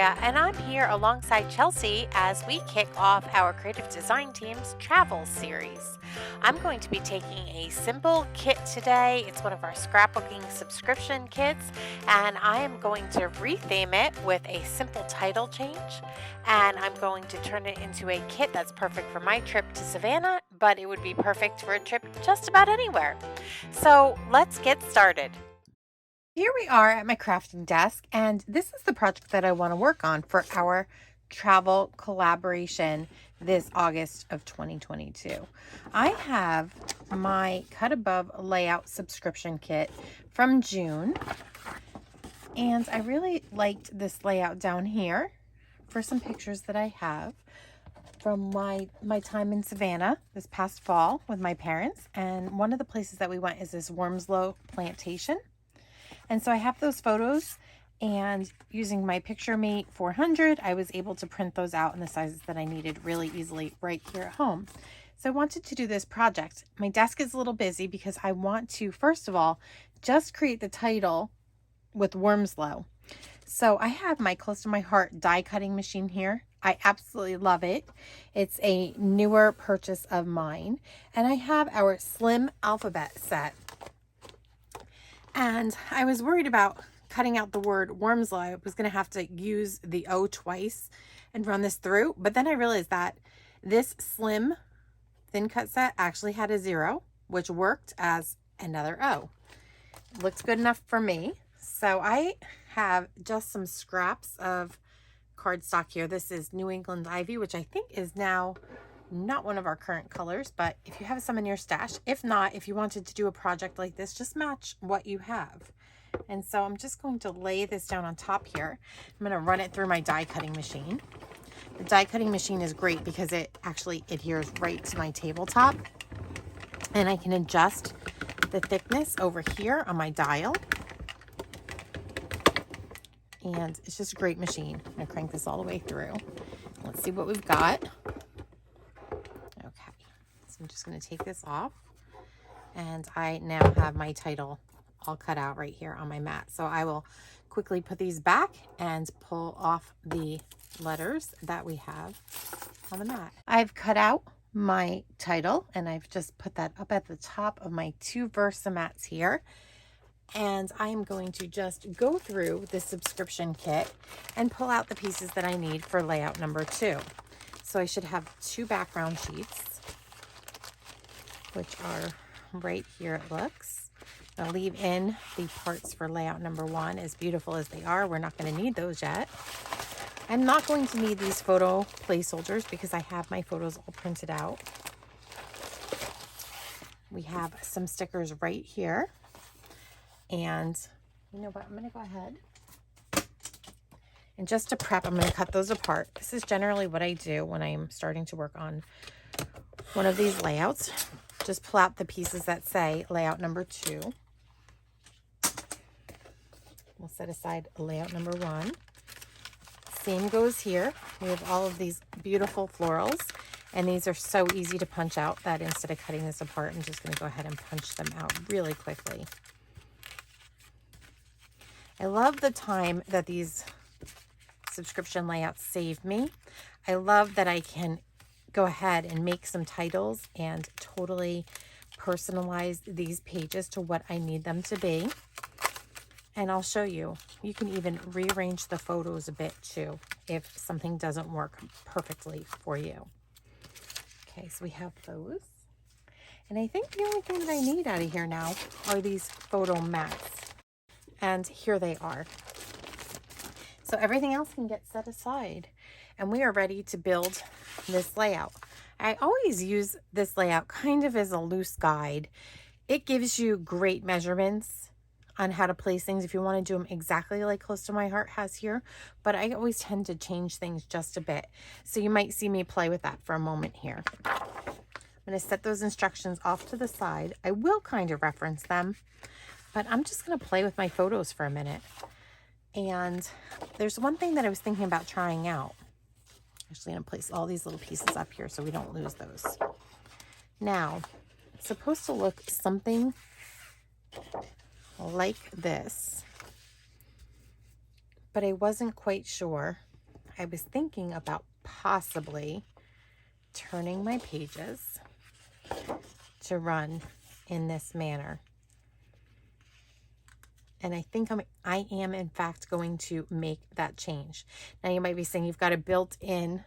Andrea, and I'm here alongside Chelsea as we kick off our Creative Design Team's travel series. I'm going to be taking a simple kit today. It's one of our scrapbooking subscription kits, and I am going to retheme it with a simple title change. And I'm going to turn it into a kit that's perfect for my trip to Savannah, but it would be perfect for a trip just about anywhere. So let's get started. Here we are at my crafting desk, and this is the project that I want to work on for our travel collaboration this August of 2022. I have my Cut Above layout subscription kit from June, and I really liked this layout down here for some pictures that I have from my time in Savannah this past fall with my parents. And one of the places that we went is this Wormslow plantation. And so I have those photos, and using my PictureMate 400, I was able to print those out in the sizes that I needed really easily right here at home. So I wanted to do this project. My desk is a little busy because I want to, first of all, just create the title with Wormslow. So I have my Close to My Heart die cutting machine here. I absolutely love it. It's a newer purchase of mine. And I have our Slim alphabet set. And I was worried about cutting out the word Wormslow. I was going to have to use the O twice and run this through. But then I realized that this Slim thin cut set actually had a 0, which worked as another O. Looked good enough for me. So I have just some scraps of cardstock here. This is New England Ivy, which I think is now not one of our current colors, but if you have some in your stash, if not, if you wanted to do a project like this, just match what you have. And so I'm just going to lay this down on top here. I'm going to run it through my die cutting machine. The die cutting machine is great because it actually adheres right to my tabletop, and I can adjust the thickness over here on my dial. And it's just a great machine. I'm going to crank this all the way through. Let's see what we've got. Okay, so I'm just going to take this off, and I now have my title all cut out right here on my mat. So I will quickly put these back and pull off the letters that we have on the mat. I've cut out my title, and I've just put that up at the top of my 2 Versa mats here. And I am going to just go through the subscription kit and pull out the pieces that I need for layout number 2. So I should have 2 background sheets, which are right here, it looks. I'll leave in the parts for layout number 1, as beautiful as they are. We're not going to need those yet. I'm not going to need these photo placeholders because I have my photos all printed out. We have some stickers right here. And you know what, I'm going to go ahead. And just to prep, I'm going to cut those apart. This is generally what I do when I'm starting to work on one of these layouts. Just pull out the pieces that say layout number 2. We'll set aside layout number 1. Same goes here. We have all of these beautiful florals, and these are so easy to punch out that instead of cutting this apart, I'm just going to go ahead and punch them out really quickly. I love the time that these subscription layouts save me. I love that I can go ahead and make some titles and totally personalize these pages to what I need them to be. And I'll show you. You can even rearrange the photos a bit too if something doesn't work perfectly for you. Okay, so we have those. And I think the only thing that I need out of here now are these photo mats. And here they are. So everything else can get set aside, and we are ready to build this layout. I always use this layout kind of as a loose guide. It gives you great measurements on how to place things if you want to do them exactly like Close to My Heart has here, but I always tend to change things just a bit. So you might see me play with that for a moment here. I'm going to set those instructions off to the side. I will kind of reference them, but I'm just going to play with my photos for a minute. And there's one thing that I was thinking about trying out. Actually, I'm going to place all these little pieces up here so we don't lose those. Now, it's supposed to look something like this, but I wasn't quite sure I was thinking about possibly turning my pages to run in this manner. And I think I am in fact going to make that change. Now you might be saying you've got a built-in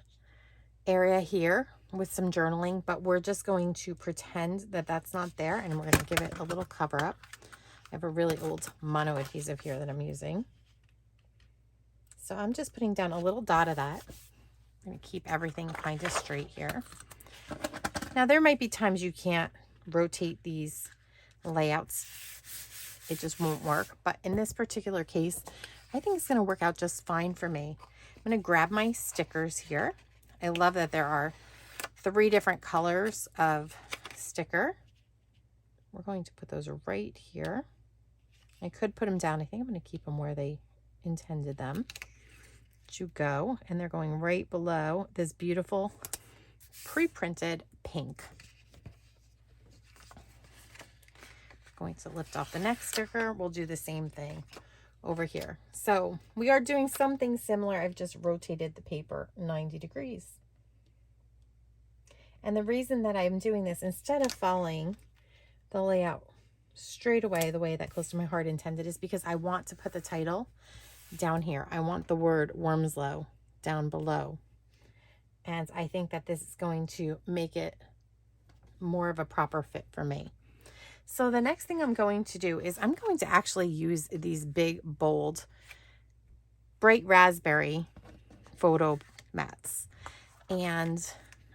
area here with some journaling, but we're just going to pretend that that's not there, and we're going to give it a little cover up. I have a really old mono adhesive here that I'm using. So I'm just putting down a little dot of that. I'm going to keep everything kind of straight here. Now there might be times you can't rotate these layouts. It just won't work. But in this particular case, I think it's going to work out just fine for me. I'm going to grab my stickers here. I love that there are 3 different colors of sticker. We're going to put those right here. I could put them down. I think I'm going to keep them where they intended them to go. And they're going right below this beautiful pre-printed pink. Going to lift off the next sticker. We'll do the same thing over here. So we are doing something similar. I've just rotated the paper 90 degrees. And the reason that I'm doing this, instead of following the layout straight away the way that Close to My Heart intended, is because I want to put the title down here. I want the word Wormslow down below. And I think that this is going to make it more of a proper fit for me. So the next thing I'm going to do is I'm going to actually use these big, bold, bright raspberry photo mats. And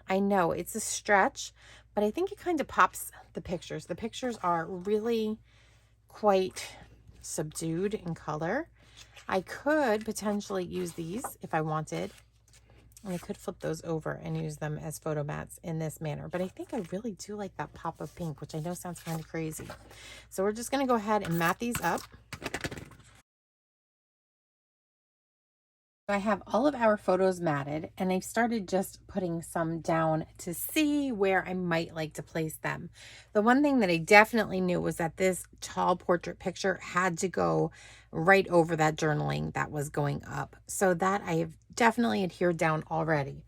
I know it's a stretch, but I think it kind of pops the pictures. The pictures are really quite subdued in color. I could potentially use these if I wanted. And I could flip those over and use them as photo mats in this manner. But I think I really do like that pop of pink, which I know sounds kind of crazy. So we're just going to go ahead and mat these up. I have all of our photos matted, and I've started just putting some down to see where I might like to place them. The one thing that I definitely knew was that this tall portrait picture had to go right over that journaling that was going up. So that I have definitely adhered down already.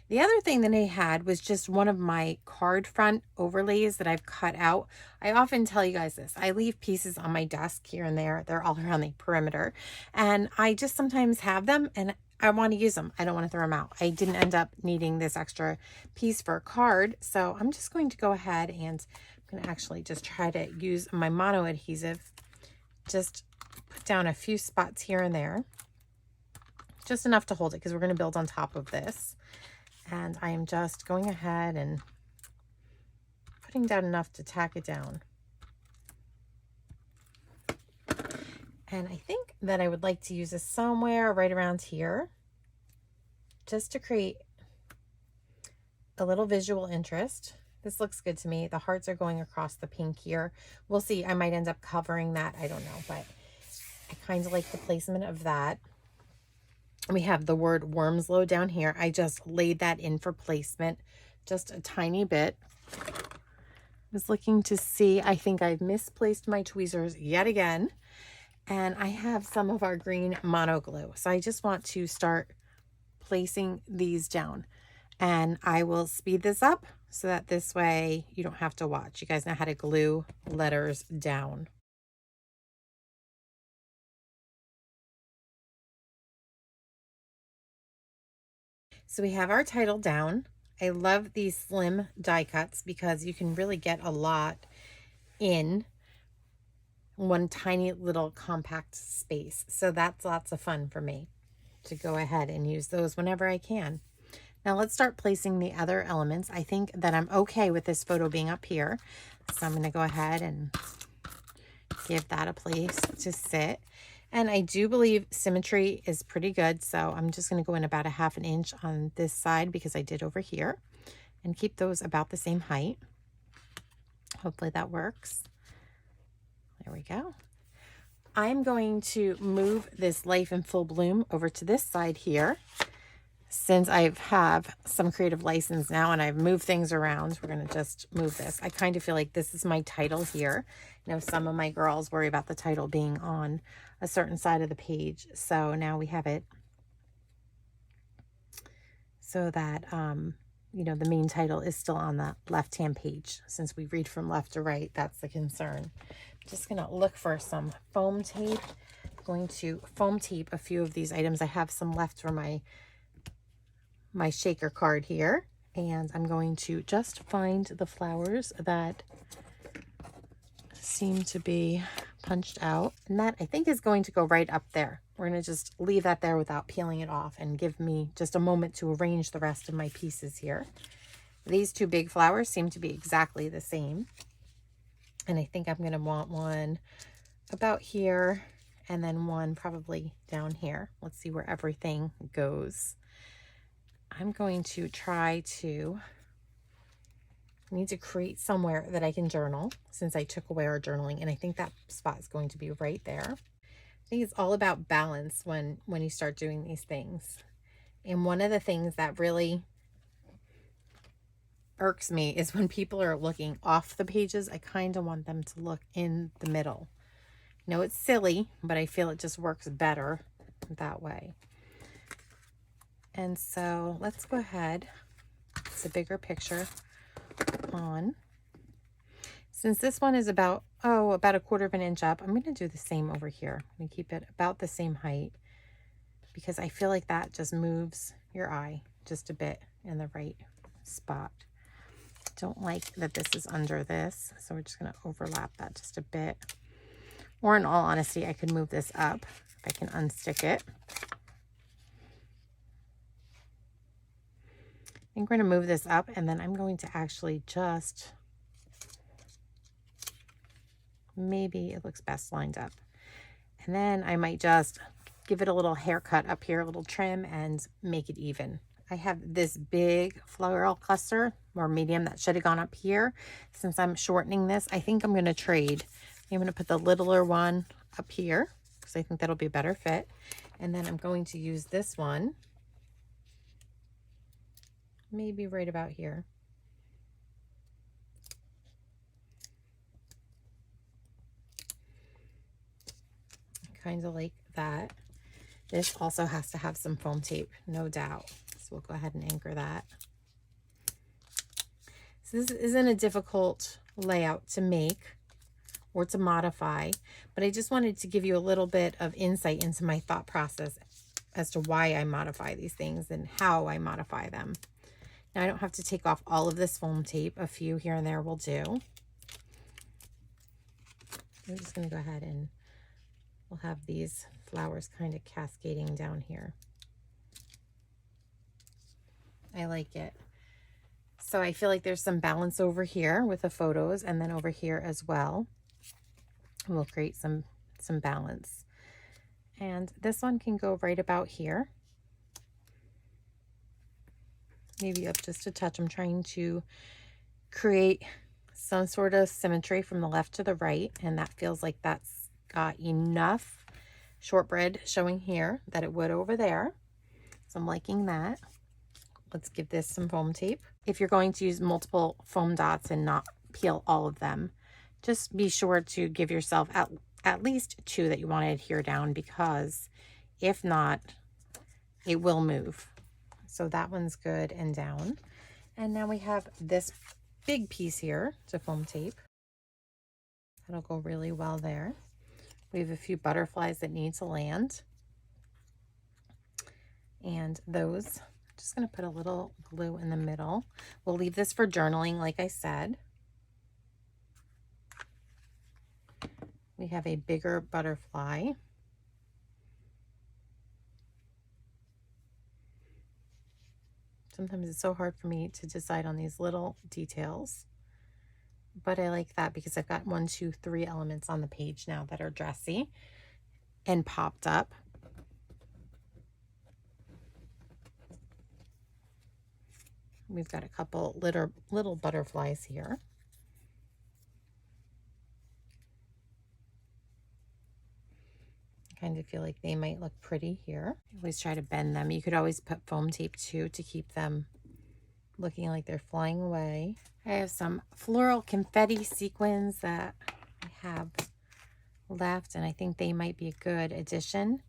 The other thing that I had was just one of my card front overlays that I've cut out. I often tell you guys this. I leave pieces on my desk here and there. They're all around the perimeter. And I just sometimes have them and I want to use them. I don't want to throw them out. I didn't end up needing this extra piece for a card. So I'm just going to go ahead and I'm going to actually just try to use my mono adhesive. Just put down a few spots here and there. Just enough to hold it because we're going to build on top of this. And I am just going ahead and putting down enough to tack it down. And I think that I would like to use this somewhere right around here, just to create a little visual interest. This looks good to me. The hearts are going across the pink here. We'll see. I might end up covering that. I don't know, but I kind of like the placement of that. We have the word Wormslow down here. I just laid that in for placement just a tiny bit. I was looking to see, I think I've misplaced my tweezers yet again. And I have some of our green mono glue. So I just want to start placing these down. And I will speed this up so that this way you don't have to watch. You guys know how to glue letters down. So we have our title down. I love these slim die cuts because you can really get a lot in one tiny little compact space. So that's lots of fun for me to go ahead and use those whenever I can. Now let's start placing the other elements. I think that I'm okay with this photo being up here. So I'm going to go ahead and give that a place to sit. And I do believe symmetry is pretty good. So I'm just going to go in about a ½ inch on this side because I did over here, and keep those about the same height. Hopefully that works. There we go. I'm going to move this Life in Full Bloom over to this side here. Since I have some creative license now and I've moved things around, we're going to just move this. I kind of feel like this is my title here. You know, some of my girls worry about the title being on a certain side of the page. So now we have it so that, you know, the main title is still on the left-hand page. Since we read from left to right, that's the concern. I'm just going to look for some foam tape. I'm going to foam tape a few of these items. I have some left for my shaker card here. And I'm going to just find the flowers that seem to be punched out. And that, I think, is going to go right up there. We're going to just leave that there without peeling it off and give me just a moment to arrange the rest of my pieces here. These two big flowers seem to be exactly the same. And I think I'm going to want one about here and then one probably down here. Let's see where everything goes. I'm going to try to need to create somewhere that I can journal since I took away our journaling, and I think that spot is going to be right there. I think it's all about balance when you start doing these things. And one of the things that really irks me is when people are looking off the pages. I kind of want them to look in the middle. I know it's silly, but I feel it just works better that way. And so let's go ahead. It's a bigger picture on. Since this one is about a 1/4 of an inch up, I'm going to do the same over here. I'm going to keep it about the same height because I feel like that just moves your eye just a bit in the right spot. Don't like that this is under this, so we're just going to overlap that just a bit. Or in all honesty, I could move this up if I can unstick it. I think we're going to move this up, and then I'm going to actually just, maybe it looks best lined up. And then I might just give it a little haircut up here, a little trim, and make it even. I have this big floral cluster, or medium, that should have gone up here. Since I'm shortening this, I think I'm going to trade. I'm going to put the littler one up here because I think that'll be a better fit. And then I'm going to use this one maybe right about here. Kind of like that. This also has to have some foam tape, no doubt. So we'll go ahead and anchor that. So this isn't a difficult layout to make or to modify, but I just wanted to give you a little bit of insight into my thought process as to why I modify these things and how I modify them. Now, I don't have to take off all of this foam tape. A few here and there will do. I'm just going to go ahead and we'll have these flowers kind of cascading down here. I like it. So I feel like there's some balance over here with the photos, and then over here as well. We'll create some balance. And this one can go right about here. Maybe up just a touch. I'm trying to create some sort of symmetry from the left to the right, and that feels like that's got enough shortbread showing here that it would over there. So I'm liking that. Let's give this some foam tape. If you're going to use multiple foam dots and not peel all of them, just be sure to give yourself at least 2 that you want to adhere down, because if not, it will move. So that one's good and down. And now we have this big piece here to foam tape. That'll go really well there. We have a few butterflies that need to land. And those, I'm just going to put a little glue in the middle. We'll leave this for journaling, like I said. We have a bigger butterfly. Sometimes it's so hard for me to decide on these little details, but I like that because I've got 1, 2, 3 elements on the page now that are dressy and popped up. We've got a couple little butterflies here. I kind of feel like they might look pretty here. I always try to bend them. You could always put foam tape too to keep them looking like they're flying away. I have some floral confetti sequins that I have left, and I think they might be a good addition.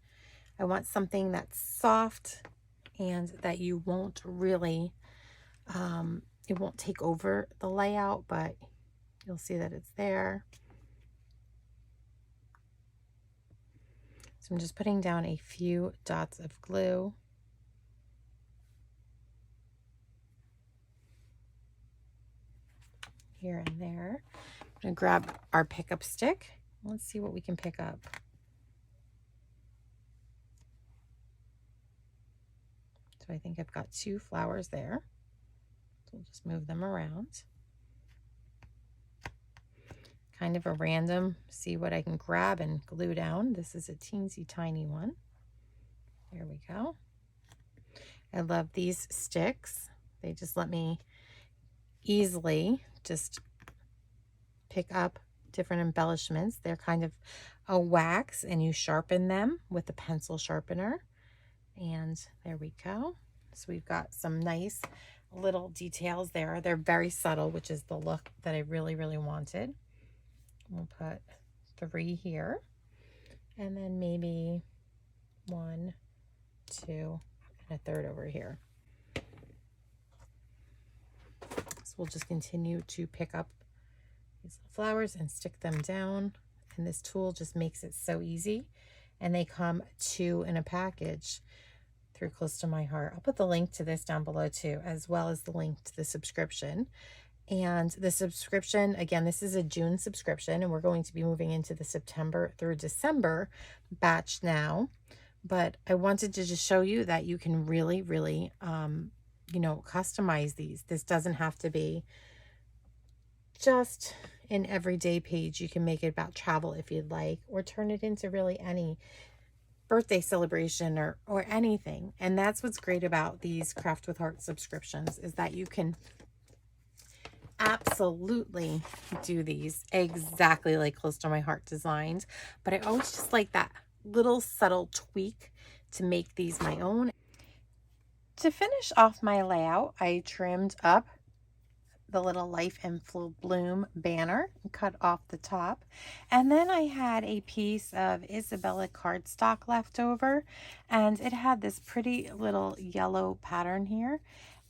I want something that's soft and that you won't really, it won't take over the layout, but you'll see that it's there. So I'm just putting down a few dots of glue. Here and there. I'm going to grab our pickup stick. Let's see what we can pick up. So I think I've got 2 flowers there. So we'll just move them around. Kind of a random, see what I can grab and glue down. This is a teensy tiny one. There we go. I love these sticks. They just let me easily just pick up different embellishments. They're kind of a wax, and you sharpen them with a pencil sharpener. And there we go. So we've got some nice little details there. They're very subtle, which is the look that I really, really wanted. We'll put 3 here, and then maybe 1, 2, and a third over here. So we'll just continue to pick up these flowers and stick them down. And this tool just makes it so easy. And they come 2 in a package through Close to My Heart. I'll put the link to this down below too, as well as the link to the subscription. And the subscription, again, this is a June subscription, and we're going to be moving into the September through December batch now. But I wanted to just show you that you can really, really, you know, customize these. This doesn't have to be just an everyday page. You can make it about travel if you'd like, or turn it into really any birthday celebration or anything. And that's what's great about these Craft with Heart subscriptions, is that you can absolutely do these exactly like Close to My Heart designed, but I always just like that little subtle tweak to make these my own. To finish off my layout, I trimmed up the little Life in Full Bloom banner and cut off the top, and then I had a piece of Isabella cardstock left over, and it had this pretty little yellow pattern here.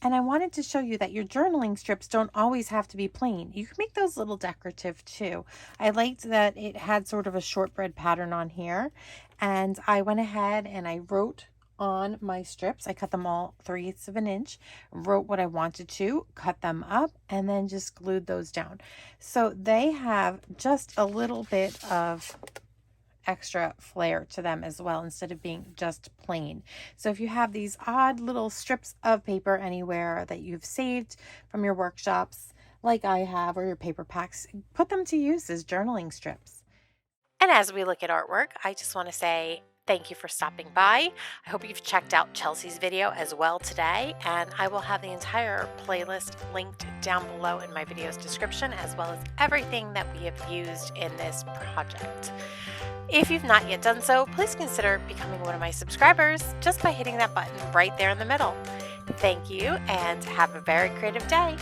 And I wanted to show you that your journaling strips don't always have to be plain. You can make those little decorative too. I liked that it had sort of a shortbread pattern on here. And I went ahead and I wrote on my strips. I cut them all 3/8 of an inch, wrote what I wanted to, cut them up, and then just glued those down. So they have just a little bit of extra flair to them as well, instead of being just plain. So if you have these odd little strips of paper anywhere that you've saved from your workshops, like I have, or your paper packs, put them to use as journaling strips. And as we look at artwork, I just want to say thank you for stopping by. I hope you've checked out Chelsea's video as well today, and I will have the entire playlist linked down below in my video's description, as well as everything that we have used in this project. If you've not yet done so, please consider becoming one of my subscribers just by hitting that button right there in the middle. Thank you, and have a very creative day.